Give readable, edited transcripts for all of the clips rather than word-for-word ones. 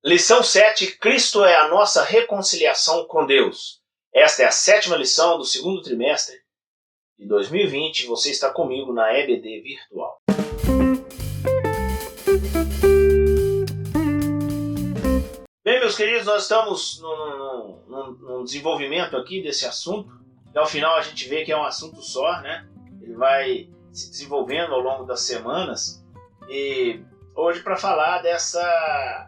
Lição 7. Cristo é a nossa reconciliação com Deus. Esta é a 7ª lição do segundo trimestre de 2020. Você está comigo na EBD Virtual. Bem, meus queridos, nós estamos num desenvolvimento aqui desse assunto. E ao final a gente vê que é um assunto só, né? Ele vai se desenvolvendo ao longo das semanas. E hoje, para falar dessa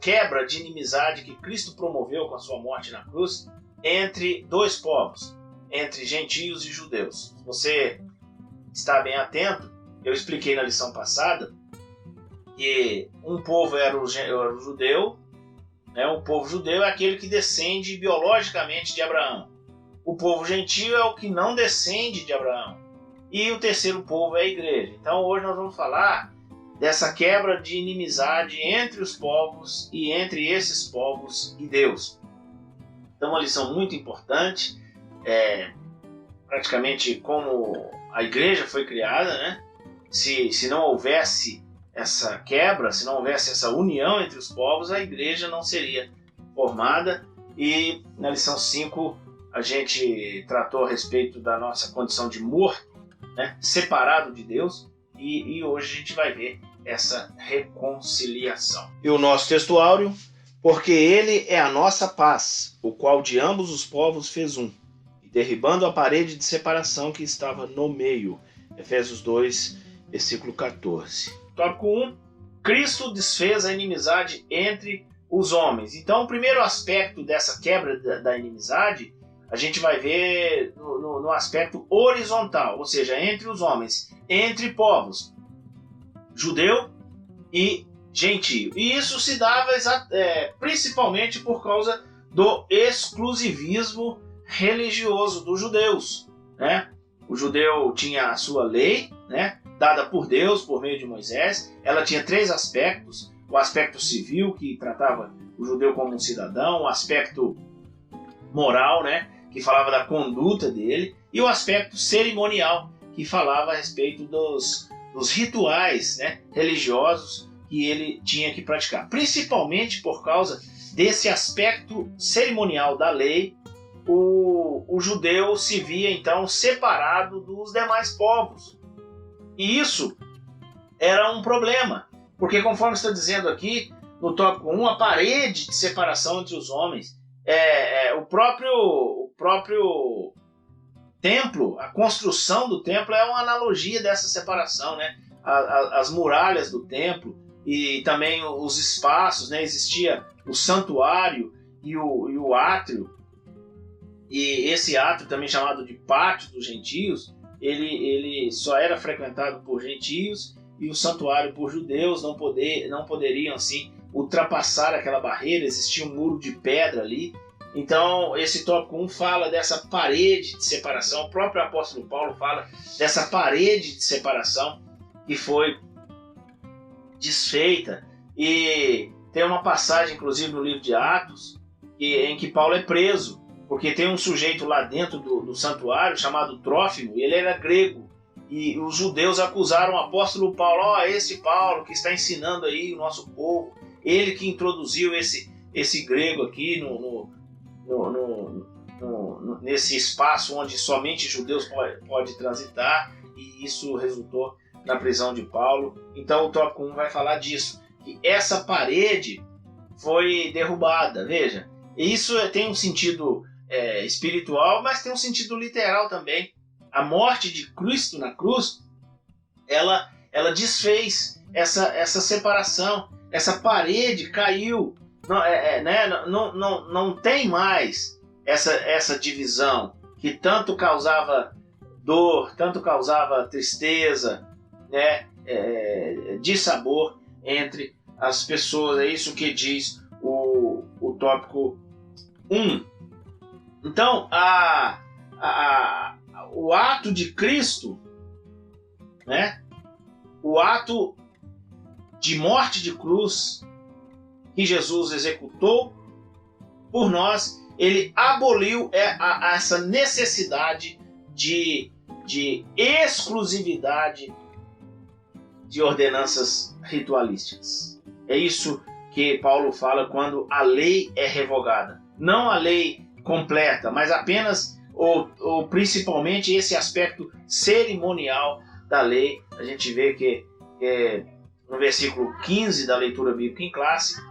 quebra de inimizade que Cristo promoveu com a sua morte na cruz entre dois povos, entre gentios e judeus. Se você está bem atento, eu expliquei na lição passada que um povo era o judeu, né? O povo judeu é aquele que descende biologicamente de Abraão. O povo gentio é o que não descende de Abraão. E o terceiro povo é a igreja. Então hoje nós vamos falar dessa quebra de inimizade entre os povos e entre esses povos e Deus. Então, uma lição muito importante, praticamente como a igreja foi criada, né? Se não houvesse essa quebra, se não houvesse essa união entre os povos, a igreja não seria formada. E na lição 5 a gente tratou a respeito da nossa condição de morto, né? Separado de Deus. E hoje a gente vai ver essa reconciliação. E o nosso texto áureo: porque ele é a nossa paz, o qual de ambos os povos fez um, e derribando a parede de separação que estava no meio. Efésios 2, versículo 14. Tópico 1. Cristo desfez a inimizade entre os homens. Então, o primeiro aspecto dessa quebra da inimizade, a gente vai ver no aspecto horizontal, ou seja, entre os homens, entre povos, judeu e gentio. E isso se dava principalmente por causa do exclusivismo religioso dos judeus, né? O judeu tinha a sua lei, né, dada por Deus por meio de Moisés. Ela tinha 3 aspectos: o aspecto civil, que tratava o judeu como um cidadão; o aspecto moral, né, que falava da conduta dele; e o aspecto cerimonial, que falava a respeito dos rituais, né, religiosos que ele tinha que praticar. Principalmente por causa desse aspecto cerimonial da lei, o judeu se via então separado dos demais povos. E isso era um problema, porque conforme está dizendo aqui no tópico 1, a parede de separação entre os homens, o próprio templo, a construção do templo é uma analogia dessa separação, né? As muralhas do templo e também os espaços, né? Existia o santuário e o átrio, e esse átrio, também chamado de pátio dos gentios, ele só era frequentado por gentios, e o santuário por judeus não poderiam assim ultrapassar aquela barreira. Existia um muro de pedra ali. Então, esse tópico 1 fala dessa parede de separação. O próprio apóstolo Paulo fala dessa parede de separação que foi desfeita. E tem uma passagem, inclusive, no livro de Atos, em que Paulo é preso, porque tem um sujeito lá dentro do santuário chamado Trófimo, e ele era grego. E os judeus acusaram o apóstolo Paulo: esse Paulo que está ensinando aí o nosso povo, ele que introduziu esse grego aqui nesse espaço onde somente judeus podem transitar, e isso resultou na prisão de Paulo. Então o tópico 1 vai falar disso, que essa parede foi derrubada. Veja, isso tem um sentido espiritual, mas tem um sentido literal também. A morte de Cristo na cruz, ela desfez essa separação, essa parede caiu. Não tem mais essa divisão que tanto causava dor, tanto causava tristeza, né, dissabor entre as pessoas. É isso que diz o tópico 1. Então, o ato de Cristo, né, o ato de morte de cruz que Jesus executou por nós, ele aboliu essa necessidade de exclusividade de ordenanças ritualísticas. É isso que Paulo fala quando a lei é revogada. Não a lei completa, mas apenas ou principalmente esse aspecto cerimonial da lei. A gente vê que no versículo 15 da leitura bíblica em classe,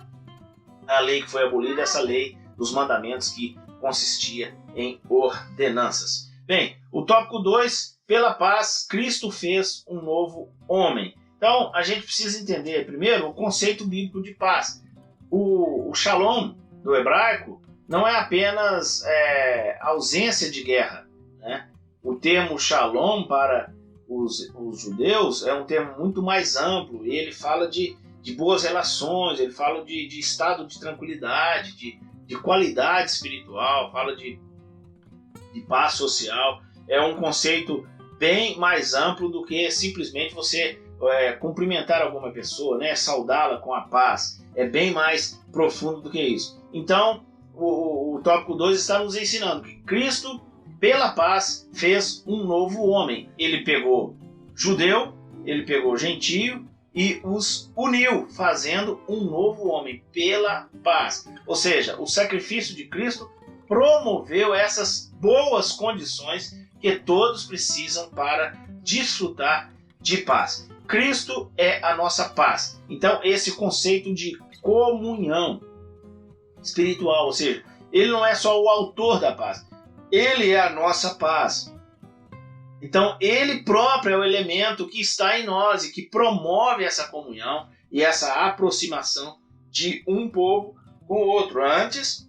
a lei que foi abolida, essa lei dos mandamentos que consistia em ordenanças. Bem, o tópico 2, pela paz, Cristo fez um novo homem. Então, a gente precisa entender, primeiro, o conceito bíblico de paz. O shalom do hebraico não é apenas ausência de guerra, né? O termo shalom para os judeus é um termo muito mais amplo, e ele fala de boas relações, ele fala de estado de tranquilidade, de qualidade espiritual, fala de paz social. É um conceito bem mais amplo do que simplesmente você cumprimentar alguma pessoa, né? Saudá-la com a paz. É bem mais profundo do que isso. Então, o tópico 2 está nos ensinando que Cristo, pela paz, fez um novo homem. Ele pegou judeu, ele pegou gentio e os uniu, fazendo um novo homem pela paz. Ou seja, o sacrifício de Cristo promoveu essas boas condições que todos precisam para desfrutar de paz. Cristo é a nossa paz. Então, esse conceito de comunhão espiritual, ou seja, ele não é só o autor da paz, ele é a nossa paz. Então, ele próprio é o elemento que está em nós e que promove essa comunhão e essa aproximação de um povo com o outro. Antes,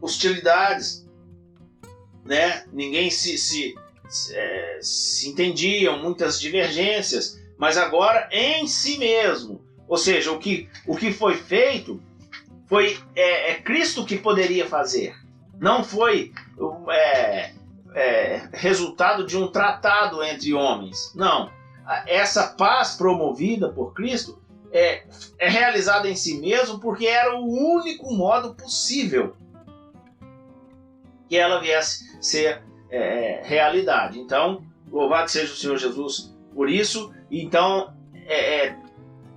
hostilidades, né? Ninguém se entendiam, muitas divergências, mas agora em si mesmo. Ou seja, o que foi feito foi Cristo que poderia fazer. Não foi resultado de um tratado entre homens. Não. Essa paz promovida por Cristo é realizada em si mesmo porque era o único modo possível que ela viesse ser realidade. Então, louvado seja o Senhor Jesus por isso. Então,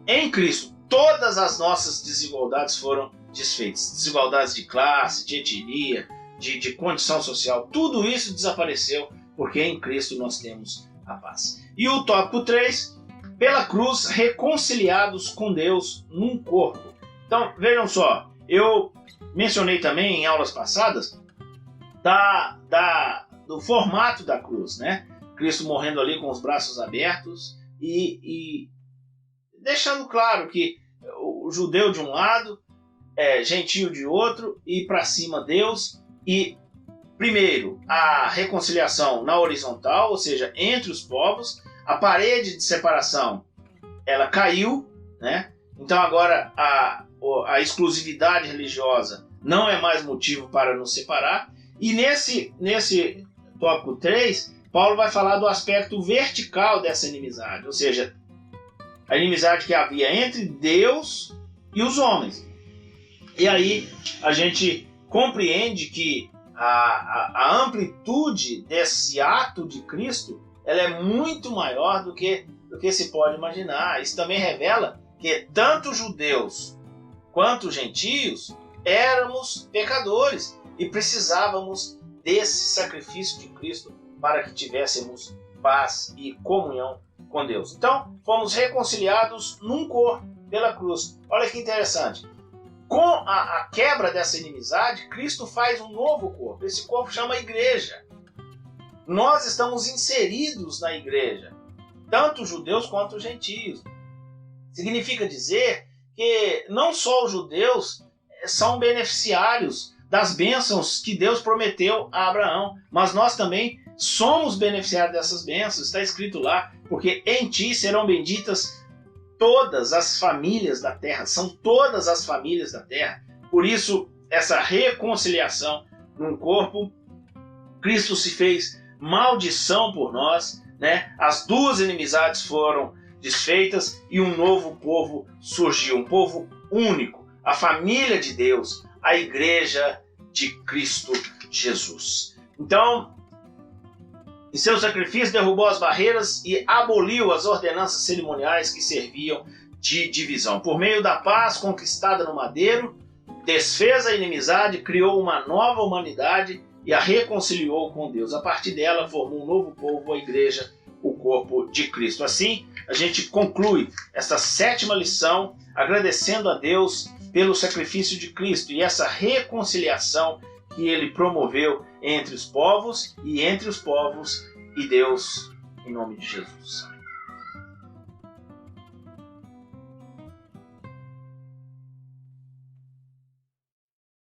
em Cristo, todas as nossas desigualdades foram desfeitas. Desigualdades de classe, de etnia, de condição social, tudo isso desapareceu porque em Cristo nós temos a paz. E o tópico 3, pela cruz, reconciliados com Deus num corpo. Então, vejam só, eu mencionei também em aulas passadas do formato da cruz, né? Cristo morrendo ali com os braços abertos e deixando claro que o judeu de um lado, gentio de outro, e para cima Deus. E primeiro a reconciliação na horizontal, ou seja, entre os povos. A parede de separação ela caiu, né? Então agora a exclusividade religiosa não é mais motivo para nos separar. E nesse tópico 3, Paulo vai falar do aspecto vertical dessa inimizade, ou seja, a inimizade que havia entre Deus e os homens. E aí a gente compreende que a amplitude desse ato de Cristo ela é muito maior do que se pode imaginar. Isso também revela que tanto judeus quanto gentios éramos pecadores e precisávamos desse sacrifício de Cristo para que tivéssemos paz e comunhão com Deus. Então, fomos reconciliados num corpo pela cruz. Olha que interessante. Com a quebra dessa inimizade, Cristo faz um novo corpo. Esse corpo chama igreja. Nós estamos inseridos na igreja, tanto judeus quanto gentios. Significa dizer que não só os judeus são beneficiários das bênçãos que Deus prometeu a Abraão, mas nós também somos beneficiários dessas bênçãos. Está escrito lá, porque em ti serão benditas todas as famílias da terra. São todas as famílias da terra. Por isso, essa reconciliação num corpo, Cristo se fez maldição por nós, né? As duas inimizades foram desfeitas e um novo povo surgiu, um povo único, a família de Deus, a igreja de Cristo Jesus. Então, em seu sacrifício derrubou as barreiras e aboliu as ordenanças cerimoniais que serviam de divisão. Por meio da paz conquistada no madeiro, desfez a inimizade, criou uma nova humanidade e a reconciliou com Deus. A partir dela, formou um novo povo, a igreja, o corpo de Cristo. Assim, a gente conclui essa 7ª lição agradecendo a Deus pelo sacrifício de Cristo e essa reconciliação que ele promoveu entre os povos e Deus, em nome de Jesus.